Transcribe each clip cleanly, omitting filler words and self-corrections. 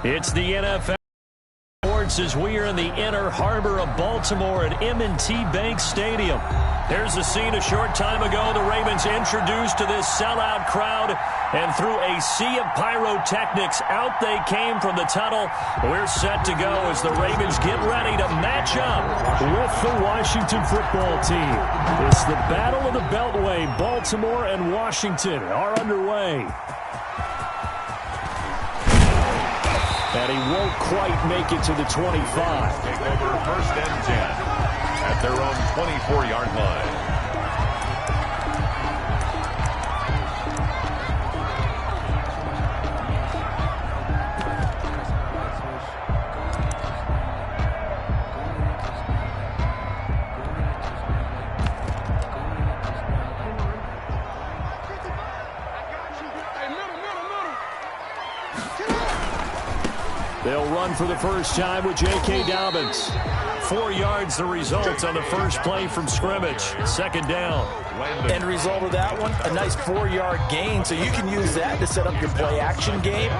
It's the NFL as we are in the inner harbor of Baltimore at M&T Bank Stadium. Here's the scene a short time ago. The Ravens introduced to this sellout crowd, and through a sea of pyrotechnics, out they came from the tunnel. We're set to go as the Ravens get ready to match up with the Washington football team. It's the Battle of the Beltway. Baltimore and Washington are underway. And he won't quite make it to the 25. Take over first and 10 at their own 24-yard line. They'll run for the first time with J.K. Dobbins. 4 yards the result on the first play from scrimmage. Second down. End result of that one, a nice 4-yard gain. So you can use that to set up your play-action game,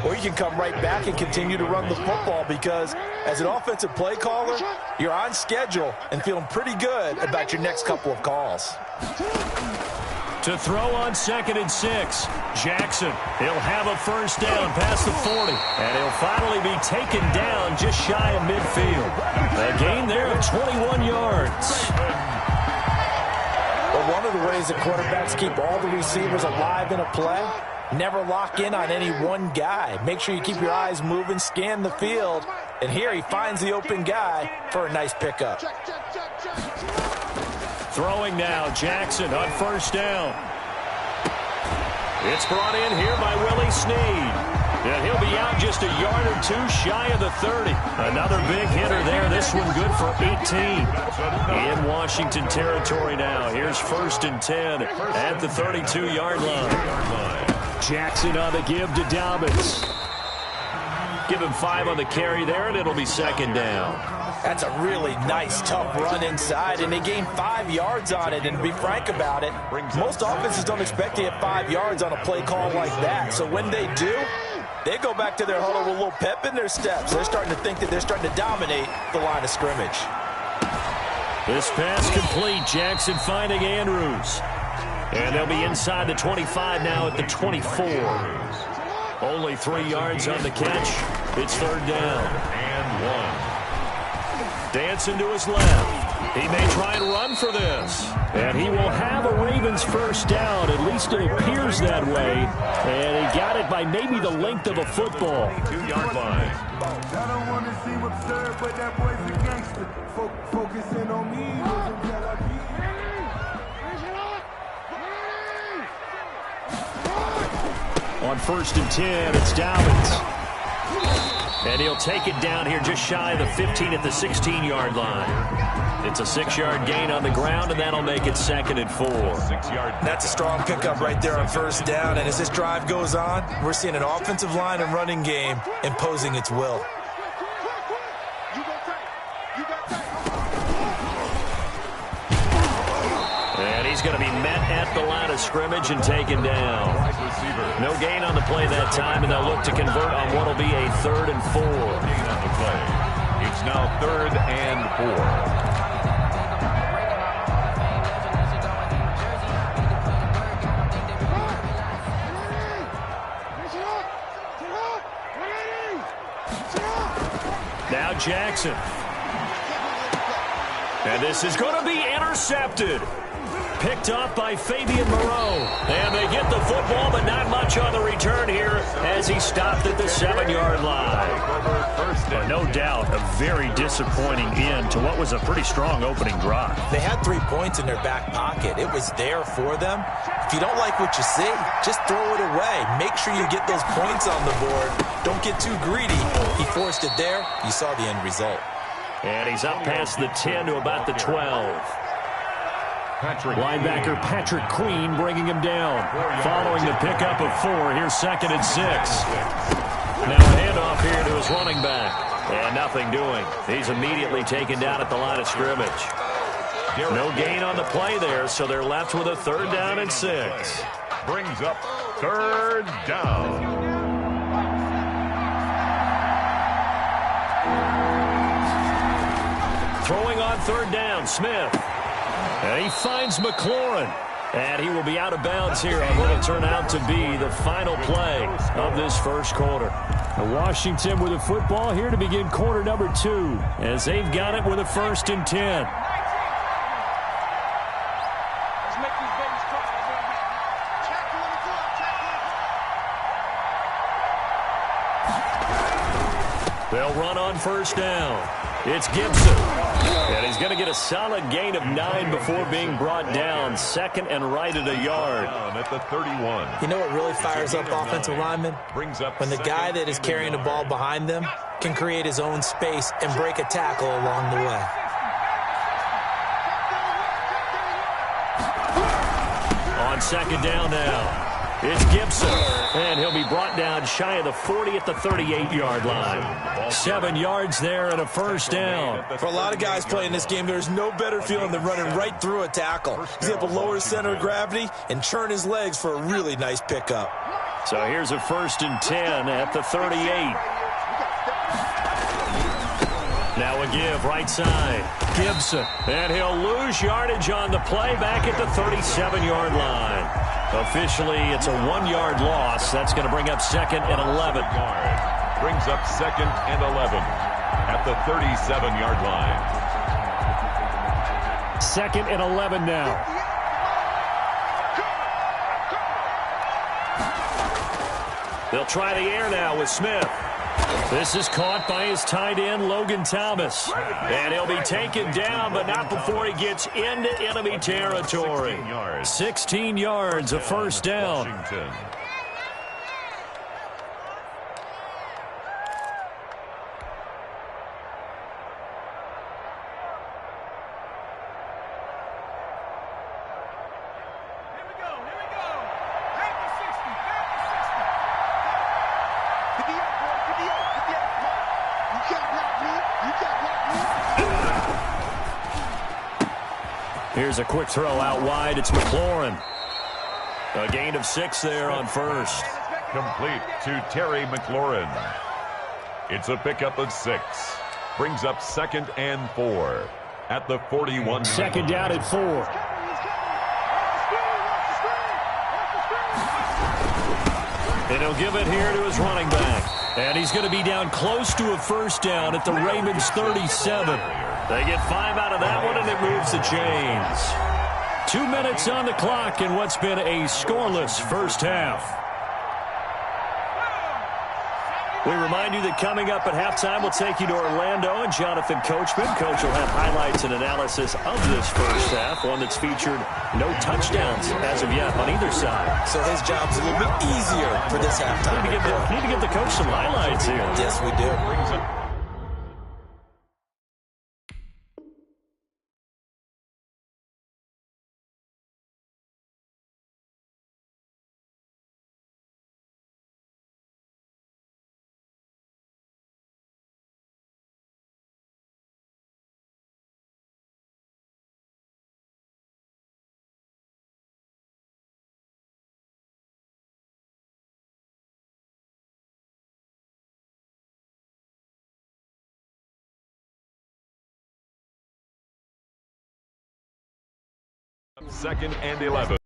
or you can come right back and continue to run the football because as an offensive play caller, you're on schedule and feeling pretty good about your next couple of calls. To throw on 2nd and 6. Jackson, he'll have a first down past the 40. And he'll finally be taken down just shy of midfield. A gain there of 21 yards. Well, one of the ways that quarterbacks keep all the receivers alive in a play, never lock in on any one guy. Make sure you keep your eyes moving, scan the field. And here he finds the open guy for a nice pickup. Throwing now, Jackson on first down. It's brought in here by Willie Snead. And he'll be out just a yard or two shy of the 30. Another big hitter there. This one good for 18. In Washington territory now. Here's 1st and 10 at the 32-yard line. Jackson on the give to Dobbins. Give him 5 on the carry there, and it'll be 2nd down. That's a really nice, tough run inside, and they gained 5 yards on it. And to be frank about it, most offenses don't expect to get 5 yards on a play call like that. So when they do, they go back to their huddle with a little pep in their steps. They're starting to think that they're starting to dominate the line of scrimmage. This pass complete. Jackson finding Andrews. And they'll be inside the 25 now at the 24. Only 3 yards on the catch. It's 3rd down. And 1. Dancing to his left. He may try and run for this. And he will have a Ravens first down. At least it appears that way. And he got it by maybe the length of a football. 2-yard line. I don't want to see what's served, but that boy's a gangster. Focusing on me. On 1st and 10, it's Dobbins. And he'll take it down here just shy of the 15 at the 16-yard line. It's a 6-yard gain on the ground, and that'll make it 2nd and 4. 6-yard. That's a strong pickup right there on first down. And as this drive goes on, we're seeing an offensive line and running game imposing its will. And he's going to be met at the line of scrimmage and taken down. No gain on the play that time, and they'll look to convert on what will be a 3rd and 4. Gain on the play. It's now 3rd and 4. Now Jackson. And this is going to be intercepted. Picked up by Fabian Moreau. And they get the football, but not much on the return here as he stopped at the 7-yard line. But no doubt a very disappointing end to what was a pretty strong opening drive. They had 3 points in their back pocket. It was there for them. If you don't like what you see, just throw it away. Make sure you get those points on the board. Don't get too greedy. He forced it there. You saw the end result. And he's up past the 10 to about the 12. Linebacker Patrick Queen bringing him down. Following the pickup of 4, here's 2nd and 6. Now a handoff here to his running back. And nothing doing. He's immediately taken down at the line of scrimmage. No gain on the play there, so they're left with a 3rd down and 6. Brings up 3rd down. Throwing on third down, Smith. And he finds McLaurin. And he will be out of bounds here on what will turn out to be the final play of this first quarter. Washington with the football here to begin quarter number 2 as they've got it with a 1st and 10. They'll run on first down. It's Gibson. And he's going to get a solid gain of 9 before being brought down. 2nd and right at a yard. At the 31. You know what really fires up offensive linemen? When the guy that is carrying the ball behind them can create his own space and break a tackle along the way. On 2nd down now. It's Gibson, and he'll be brought down shy of the 40 at the 38-yard line. 7 yards there and a 1st down. For a lot of guys playing this game, there's no better feeling than running right through a tackle. He's able to lower his center of gravity and churn his legs for a really nice pickup. So here's a 1st and 10 at the 38. Now a give, right side. Gibson, and he'll lose yardage on the play back at the 37-yard line. Officially, it's a 1-yard loss. That's going to bring up 2nd and 11. Brings up 2nd and 11 at the 37-yard line. 2nd and 11 now. They'll try the air now with Smith. This is caught by his tight end, Logan Thomas. And he'll be taken down, but not before he gets into enemy territory. 16 yards, a 1st down. Washington. Here's a quick throw out wide. It's McLaurin. A gain of 6 there on 1st. Complete to Terry McLaurin. It's a pickup of 6. Brings up 2nd and 4 at the 41. 2nd down at 4. And he'll give it here to his running back. And he's going to be down close to a 1st down at the Ravens 37. They get 5 out of that one, and it moves the chains. 2 minutes on the clock in what's been a scoreless first half. We remind you that coming up at halftime, we'll take you to Orlando and Jonathan Coachman. Coach will have highlights and analysis of this first half, one that's featured no touchdowns as of yet on either side. So his job's a little bit easier for this halftime. Need to give the coach some highlights here. Yes, we do. Second and 11.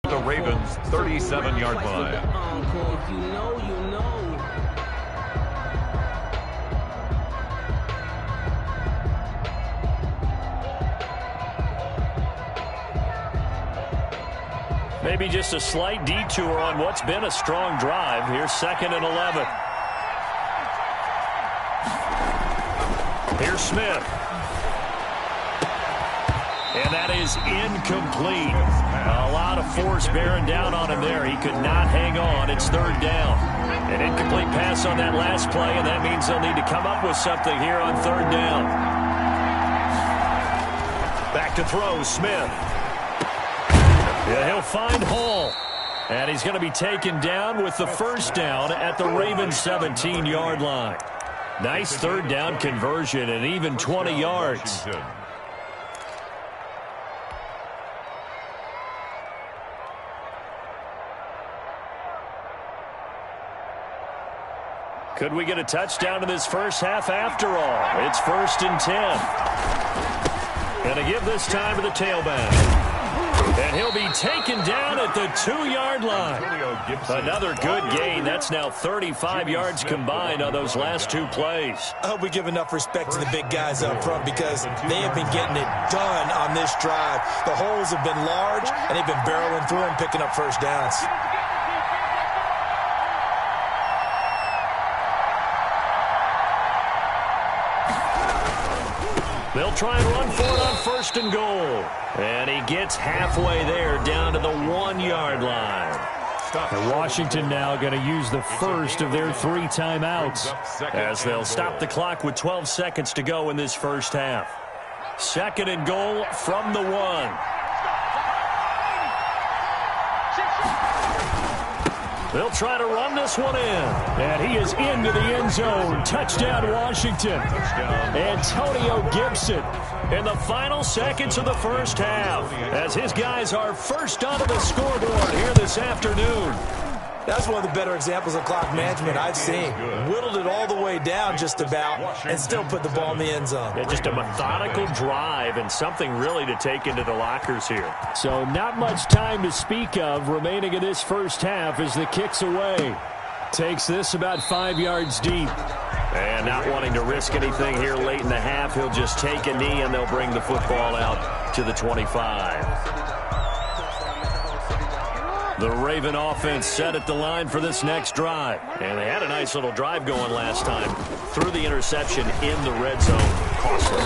The Ravens 37-yard line. Maybe just a slight detour on what's been a strong drive. Here's 2nd and 11. Here's Smith. And that is incomplete. A lot of force bearing down on him there. He could not hang on. It's 3rd down. An incomplete pass on that last play, and that means they'll need to come up with something here on 3rd down. Back to throw, Smith. Yeah, he'll find Hall. And he's going to be taken down with the 1st down at the Ravens 17-yard line. Nice 3rd down conversion and even 20 yards. Could we get a touchdown in this first half after all? It's 1st and 10. Going to give this time to the tailback. And he'll be taken down at the 2-yard line. Another good gain. That's now 35 yards combined on those last 2 plays. I hope we give enough respect to the big guys up front because they have been getting it done on this drive. The holes have been large, and they've been barreling through and picking up first downs. They'll try and run for it on 1st and goal. And he gets halfway there down to the 1-yard line. And Washington now going to use the first of their 3 timeouts as they'll stop the clock with 12 seconds to go in this first half. 2nd and goal from the 1. They'll try to run this one in. And he is into the end zone. Touchdown, Washington. Antonio Gibson in the final seconds of the first half as his guys are first onto the scoreboard here this afternoon. That's one of the better examples of clock management I've seen. Whittled it all the way down just about and still put the ball in the end zone. Yeah, just a methodical drive and something really to take into the lockers here. So not much time to speak of remaining in this first half as the kick's away. Takes this about 5 yards deep. And not wanting to risk anything here late in the half, he'll just take a knee and they'll bring the football out to the 25. The Raven offense set at the line for this next drive. And they had a nice little drive going last time. Threw the interception in the red zone. Costly.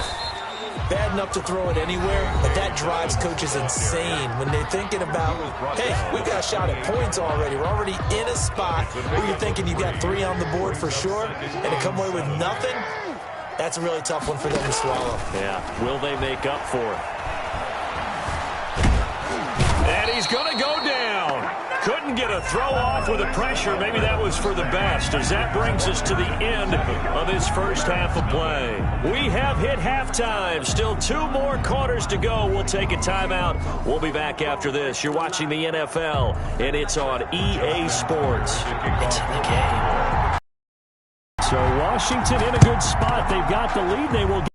Bad enough to throw it anywhere, but that drives coaches insane when they're thinking about, hey, we've got a shot at points already. We're already in a spot where you're thinking you've got 3 on the board for sure, and to come away with nothing, that's a really tough one for them to swallow. Yeah, will they make up for it? And he's going to go down. Couldn't get a throw off with the pressure. Maybe that was for the best, as that brings us to the end of this first half of play. We have hit halftime. Still 2 more quarters to go. We'll take a timeout. We'll be back after this. You're watching the NFL, and it's on EA Sports. It's in the game. So Washington in a good spot. They've got the lead. They will get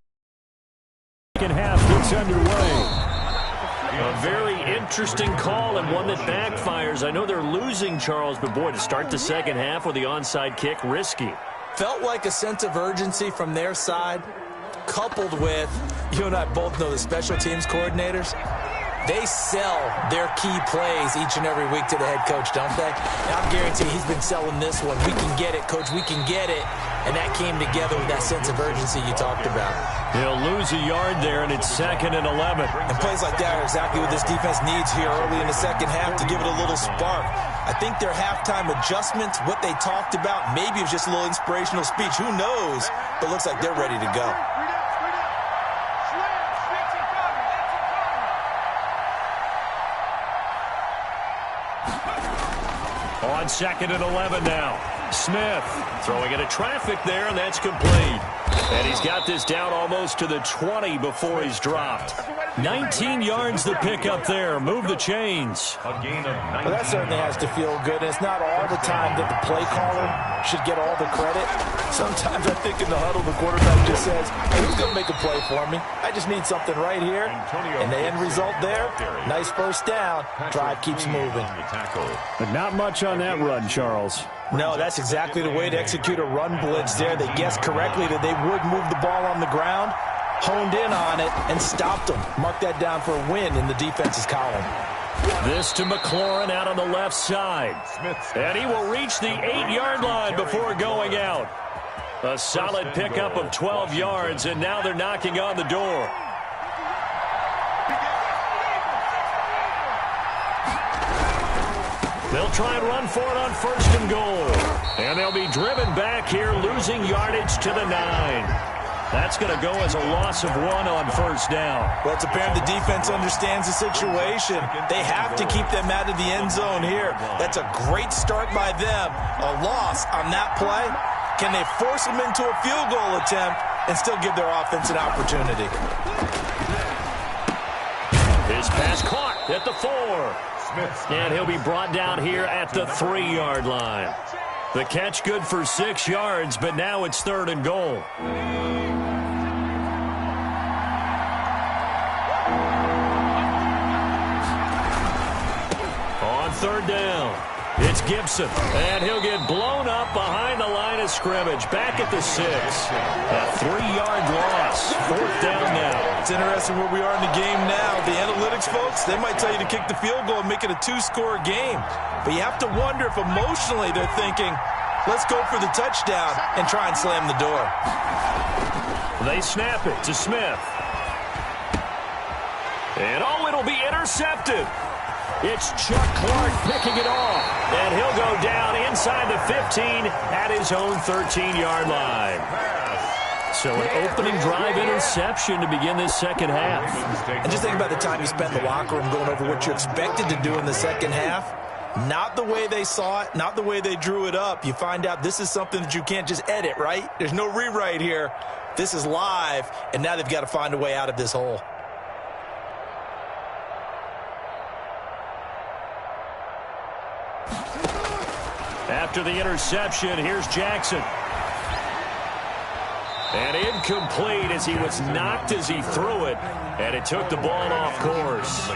second half gets underway. A very interesting call and one that backfires. I know they're losing, Charles, but boy, to start the second half with the onside kick, risky. Felt like a sense of urgency from their side, coupled with, you and I both know the special teams coordinators, they sell their key plays each and every week to the head coach, don't they? And I'm guaranteeing he's been selling this one. We can get it, coach, we can get it. And that came together with that sense of urgency you talked about. He'll lose a yard there, and it's 2nd and 11. And plays like that are exactly what this defense needs here early in the second half to give it a little spark. I think their halftime adjustments, what they talked about, maybe it was just a little inspirational speech. Who knows? But it looks like they're ready to go. On 2nd and 11 now. Smith throwing into traffic there, and that's complete. And he's got this down almost to the 20 before he's dropped. 19 yards to pick up there. Move the chains. Well, that certainly has to feel good. And it's not all the time that the play caller should get all the credit. Sometimes I think in the huddle, the quarterback just says, hey, who's going to make a play for me? I just need something right here. And the end result there, nice first down. Drive keeps moving. But not much on that run, Charles. No, that's exactly the way to execute a run blitz there. They guessed correctly that they would move the ball on the ground, honed in on it, and stopped them. Mark that down for a win in the defense's column. This to McLaurin out on the left side. And he will reach the 8-yard line before going out. A solid pickup of 12 yards, and now they're knocking on the door. They'll try and run for it on 1st and goal. And they'll be driven back here, losing yardage to the 9. That's going to go as a loss of 1 on 1st down. Well, it's apparent the defense understands the situation. They have to keep them out of the end zone here. That's a great start by them. A loss on that play. Can they force them into a field goal attempt and still give their offense an opportunity? His pass caught at the 4. And he'll be brought down here at the 3-yard line. The catch good for 6 yards, but now it's 3rd and goal. On 3rd down, it's Gibson, and he'll get blown up behind the line of scrimmage, back at the 6. A 3-yard loss, 4th down now. It's interesting where we are in the game now. The analytics folks, they might tell you to kick the field goal and make it a 2-score game. But you have to wonder if emotionally they're thinking, let's go for the touchdown and try and slam the door. They snap it to Smith. And it'll be intercepted. It's Chuck Clark picking it off. And he'll go down inside the 15 at his own 13-yard line. So an opening drive interception to begin this second half. And just think about the time you spent in the locker room going over what you expected to do in the second half. Not the way they saw it, not the way they drew it up. You find out this is something that you can't just edit, right? There's no rewrite here. This is live, and now they've got to find a way out of this hole. After the interception, here's Jackson. And incomplete as he was knocked as he threw it, and it took the ball off course.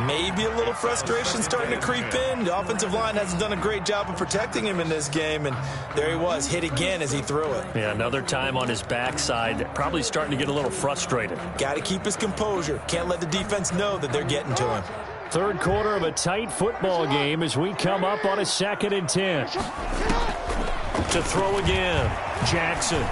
Maybe a little frustration starting to creep in. The offensive line hasn't done a great job of protecting him in this game, and there he was, hit again as he threw it. Yeah, another time on his backside, probably starting to get a little frustrated. Got to keep his composure. Can't let the defense know that they're getting to him. Third quarter of a tight football game as we come up on a 2nd and 10. To throw again, Jackson.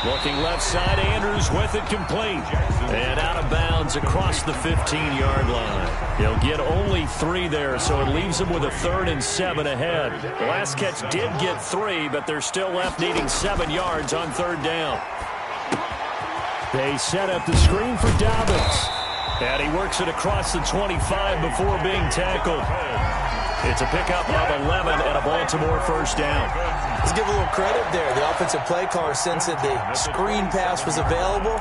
Looking left side, Andrews with it complete. And out of bounds across the 15-yard line. He'll get only 3 there, so it leaves him with a 3rd and 7 ahead. The last catch did get 3, but they're still left needing 7 yards on 3rd down. They set up the screen for Dobbins. And he works it across the 25 before being tackled. It's a pickup of 11 and a Baltimore 1st down. Let's give a little credit there. The offensive play caller sensed that the screen pass was available.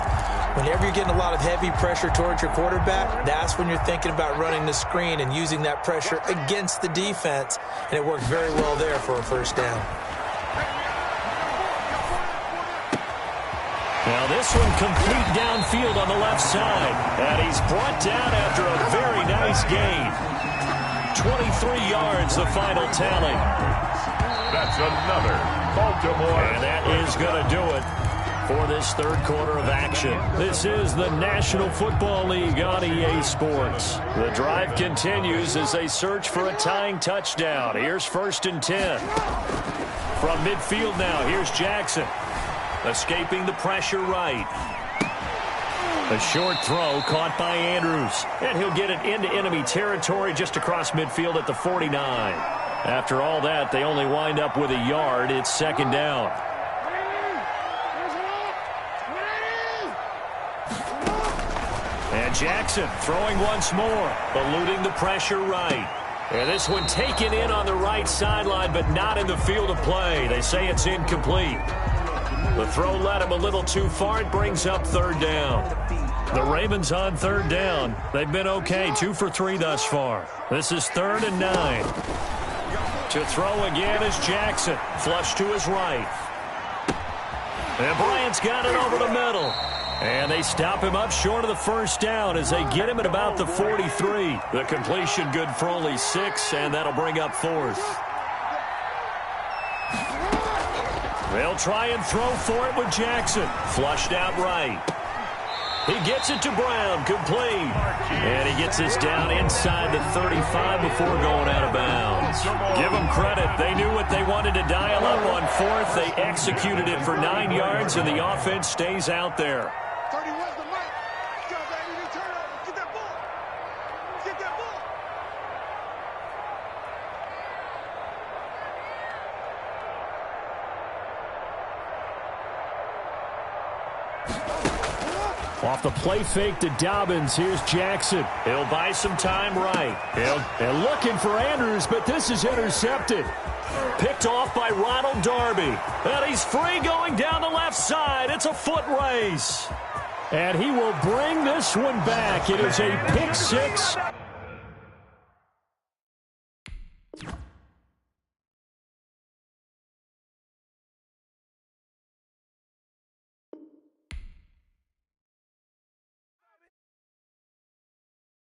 Whenever you're getting a lot of heavy pressure towards your quarterback, that's when you're thinking about running the screen and using that pressure against the defense. And it worked very well there for a 1st down. Now this one complete downfield on the left side. And he's brought down after a very nice gain. 23 yards, the final tally. That's another Baltimore. And that is going to do it for this 3rd quarter of action. This is the National Football League on EA Sports. The drive continues as they search for a tying touchdown. Here's 1st and 10. From midfield now, here's Jackson. Escaping the pressure right. A short throw caught by Andrews. And he'll get it into enemy territory just across midfield at the 49. After all that, they only wind up with a yard. It's 2nd down. And Jackson throwing once more, eluding the pressure right. And this one taken in on the right sideline, but not in the field of play. They say it's incomplete. The throw led him a little too far. It brings up 3rd down. The Ravens on 3rd down. They've been okay, 2 for 3 thus far. This is 3rd and 9. To throw again is Jackson. Flush to his right. And Bryant's got it over the middle. And they stop him up short of the 1st down as they get him at about the 43. The completion good for only 6, and that'll bring up 4th. They'll try and throw for it with Jackson. Flushed out right. He gets it to Brown, complete. And he gets this down inside the 35 before going out of bounds. Give them credit. They knew what they wanted to dial up on 4th. They executed it for 9 yards, and the offense stays out there. Off the play fake to Dobbins, here's Jackson. He'll buy some time right. And looking for Andrews, but this is intercepted. Picked off by Ronald Darby. And he's free going down the left side. It's a foot race. And he will bring this one back. It is a pick 6.